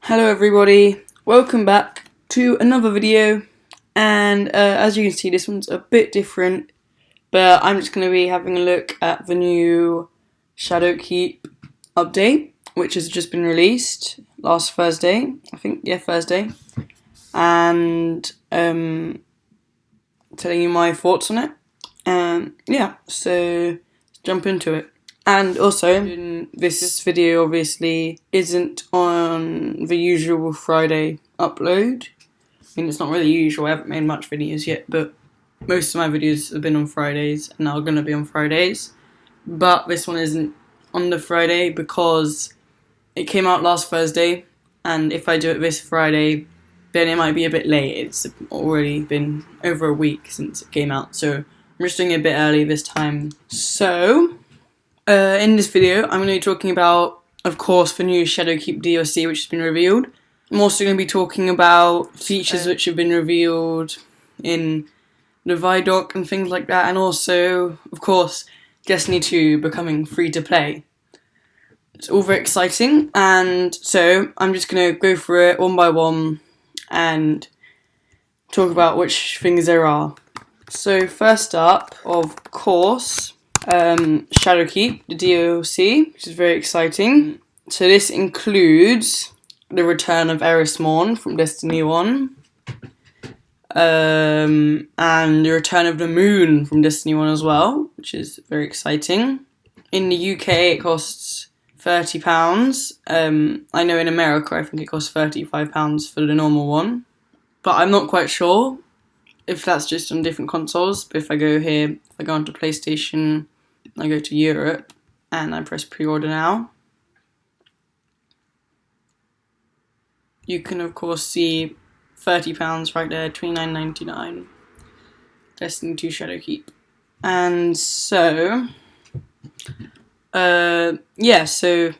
Hello everybody, welcome back to another video, and as you can see this one's a bit different, but I'm just going to be having a look at the new Shadowkeep update, which has just been released last Thursday, I think, yeah, Thursday, and telling you my thoughts on it, yeah, so let's jump into it. And also, this video obviously isn't on the usual Friday upload. I mean, it's not really usual, I haven't made much videos yet, but most of my videos have been on Fridays and are going to be on Fridays. But this one isn't on the Friday because it came out last Thursday, and if I do it this Friday, then it might be a bit late. It's already been over a week since it came out, so I'm just doing it a bit early this time. So in this video, I'm going to be talking about, of course, the new Shadowkeep DLC which has been revealed. I'm also going to be talking about features which have been revealed in the Vidoc and things like that, and also, of course, Destiny 2 becoming free to play. It's all very exciting, and so I'm just going to go through it one by one and talk about which things there are. So first up, of course, Shadowkeep, the DLC, which is very exciting. So this includes the return of Erismorn from Destiny 1, and the return of the Moon from Destiny 1 as well, which is very exciting. In the UK it costs £30. I know in America I think it costs £35 for the normal one, but I'm not quite sure if that's just on different consoles. But if I go here, if I go onto PlayStation, I go to Europe and I press pre-order now, you can of course see £30 right there, $29.99, Destiny 2 Shadowkeep. And so yeah, so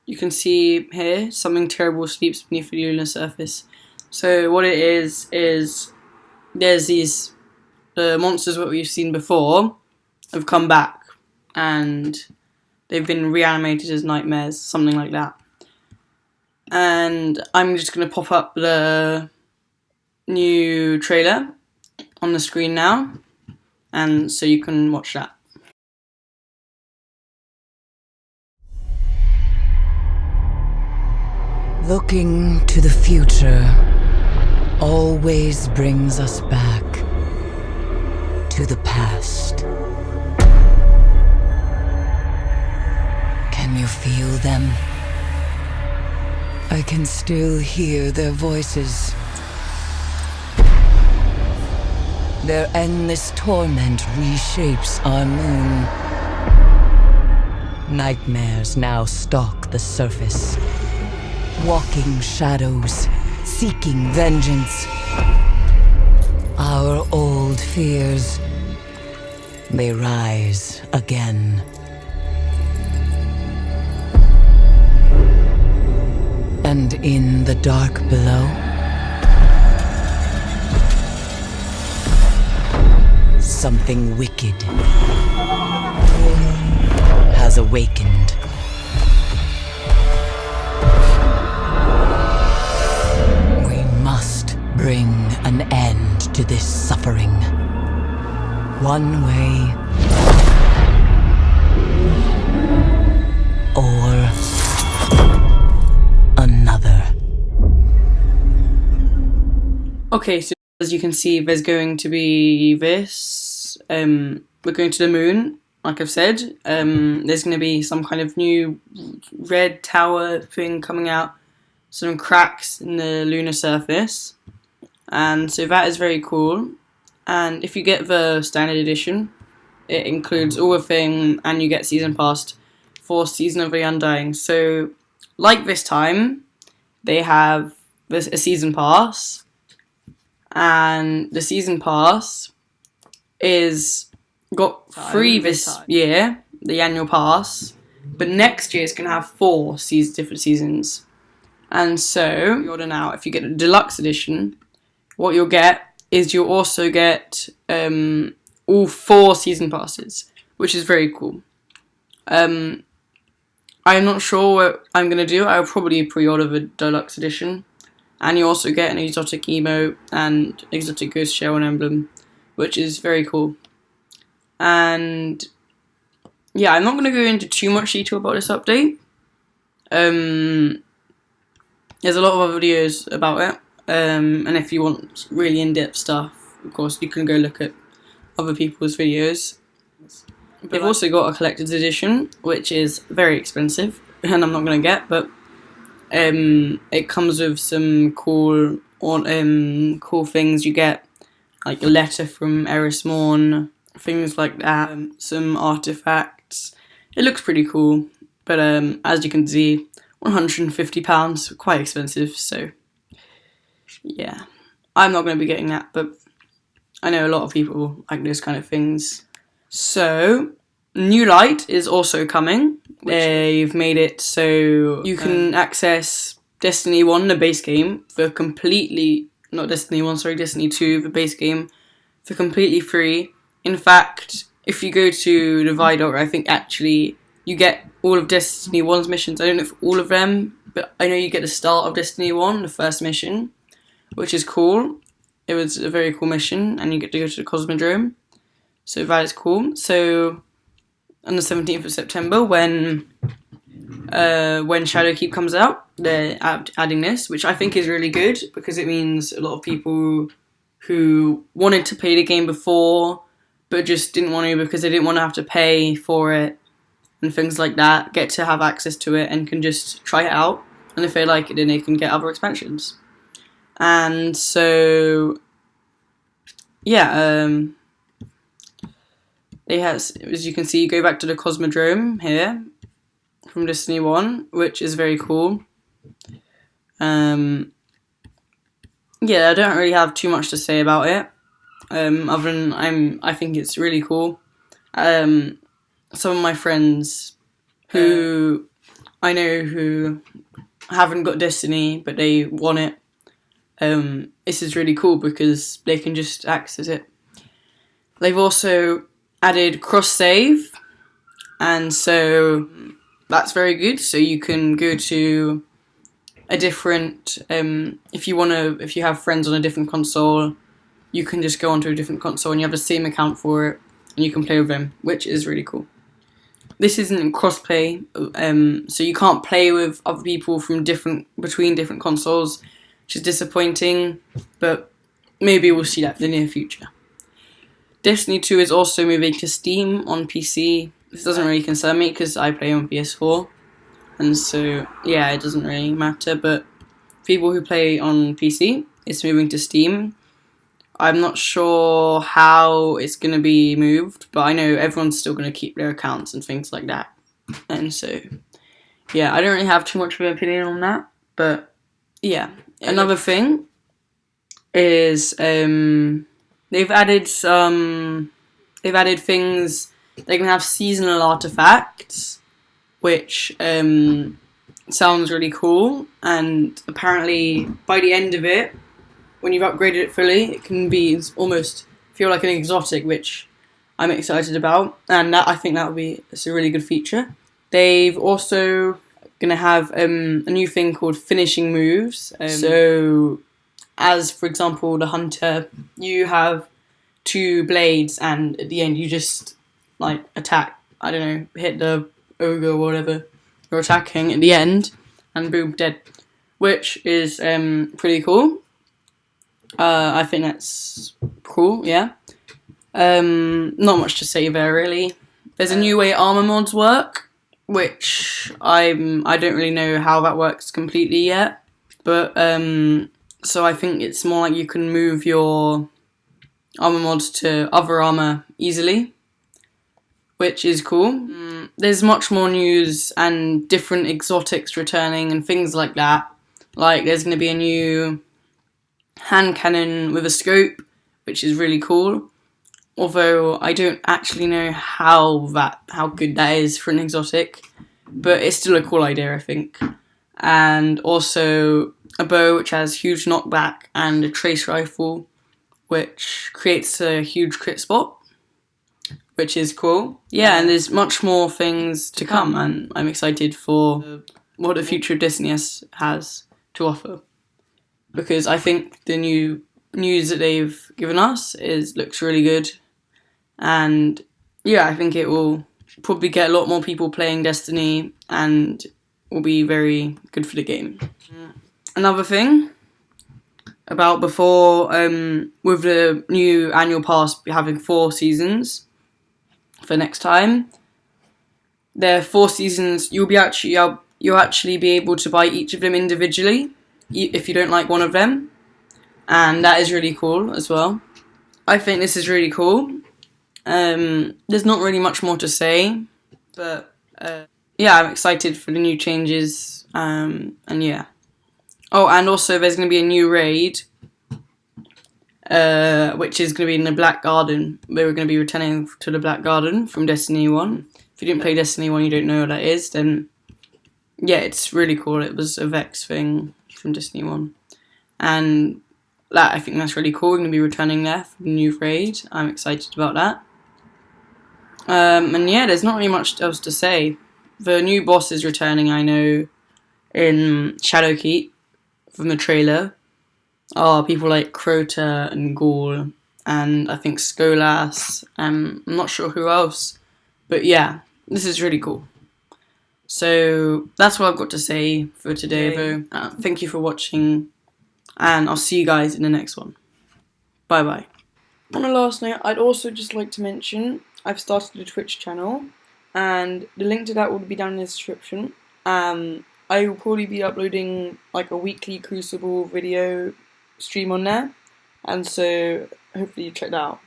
you can see here, something terrible sleeps beneath the lunar surface. So what it is there's these monsters that we've seen before have come back, and they've been reanimated as nightmares, something like that. And I'm just going to pop up the new trailer on the screen now, and so you can watch that. Looking to the future always brings us back to the past. Can you feel them? I can still hear their voices. Their endless torment reshapes our moon. Nightmares now stalk the surface. Walking shadows, seeking vengeance. Our old fears, they rise again. And in the dark below, something wicked has awakened. We must bring an end to this suffering. One way or another. Okay, so as you can see, there's going to be this. We're going to the moon, like I've said. There's going to be some kind of new red tower thing coming out, some cracks in the lunar surface, and so that is very cool. And if you get the standard edition, it includes all the thing, and you get season pass for Season of the Undying. So, like this time, they have a season pass, and the season pass is got free this year, the annual pass, but next year it's going to have 4 different seasons. And so, you order now, if you get a deluxe edition, what you'll get is you'll also get all 4 season passes, which is very cool. I'm not sure what I'm going to do. I'll probably pre-order the deluxe edition. And you also get an exotic emote and exotic ghost shell and emblem, which is very cool. And yeah, I'm not going to go into too much detail about this update. There's a lot of other videos about it. And if you want really in-depth stuff, of course, you can go look at other people's videos. They've also got a collector's edition, which is very expensive, and I'm not going to get, but it comes with some cool things. You get like a letter from Eris Morn, things like that, some artifacts. It looks pretty cool, but as you can see, £150, quite expensive, so yeah. I'm not going to be getting that, but I know a lot of people like those kind of things. So, New Light is also coming. They've made it so you can access Destiny 1, the base game, for completely, not Destiny 1, sorry, Destiny 2, the base game, for completely free. In fact, if you go to the Vidoc, I think actually you get all of Destiny 1's missions. I don't know if all of them, but I know you get the start of Destiny 1, the first mission, which is cool. It was a very cool mission, and you get to go to the Cosmodrome. So that is cool. So on the 17th of September, when Shadowkeep comes out, they're adding this, which I think is really good because it means a lot of people who wanted to play the game before but just didn't want to because they didn't want to have to pay for it and things like that get to have access to it and can just try it out. And if they like it, then they can get other expansions. And so, yeah, they has, as you can see, you go back to the Cosmodrome here from Destiny 1, which is very cool. Yeah, I don't really have too much to say about it, other than I think it's really cool. Some of my friends who I know who haven't got Destiny, but they want it, this is really cool because they can just access it. They've also added cross-save, and so that's very good. So you can go to a different, if you have friends on a different console, you can just go onto a different console and you have the same account for it, and you can play with them, which is really cool. This isn't cross-play, so you can't play with other people from between different consoles, which is disappointing, but maybe we'll see that in the near future. Destiny 2 is also moving to Steam on PC. This doesn't really concern me because I play on PS4, and so yeah, it doesn't really matter, but people who play on PC, it's moving to Steam. I'm not sure how it's going to be moved, but I know everyone's still going to keep their accounts and things like that. And so, yeah, I don't really have too much of an opinion on that, but yeah. Another thing is they've added things. They can have seasonal artifacts, which sounds really cool. And apparently, by the end of it, when you've upgraded it fully, it can be almost feel like an exotic, which I'm excited about. And that, I think it's a really good feature. They've also going to have a new thing called finishing moves. So, as for example, the hunter, you have 2 blades, and at the end you just like attack. I don't know, hit the ogre or whatever you're attacking at the end, and boom, dead. Which is pretty cool. I think that's cool. Yeah. Not much to say there really. There's a new way armor mods work, which I don't really know how that works completely yet. But so I think it's more like you can move your armor mods to other armor easily, which is cool. There's much more news and different exotics returning and things like that. Like there's going to be a new hand cannon with a scope, which is really cool. Although I don't actually know how good that is for an exotic, but it's still a cool idea, I think. And also a bow which has huge knockback, and a trace rifle which creates a huge crit spot, which is cool. Yeah, and there's much more things to come, and I'm excited for what the future of Disney has to offer, because I think the new news that they've given us looks really good, and yeah, I think it will probably get a lot more people playing Destiny and will be very good for the game. Another thing about before, with the new annual pass having 4 seasons for next time, there are 4 seasons. You'll actually be able to buy each of them individually if you don't like one of them, and that is really cool as well. I think this is really cool. There's not really much more to say, but yeah, I'm excited for the new changes, and yeah. Oh, and also there's going to be a new raid, which is going to be in the Black Garden. We're going to be returning to the Black Garden from Destiny 1. If you didn't play Destiny 1, you don't know what that is, then yeah, it's really cool. It was a Vex thing from Destiny 1. And I think that's really cool. We're going to be returning there for the new raid. I'm excited about that. And yeah, there's not really much else to say. The new boss is returning, I know, in Shadowkeep from the trailer. People like Crota and Gaul, and I think Skolas, I'm not sure who else. But yeah, this is really cool. So that's what I've got to say for today, though. Thank you for watching, and I'll see you guys in the next one. Bye bye. On a last note, I'd also just like to mention I've started a Twitch channel, and the link to that will be down in the description. I will probably be uploading like a weekly Crucible video stream on there, and so hopefully you check that out.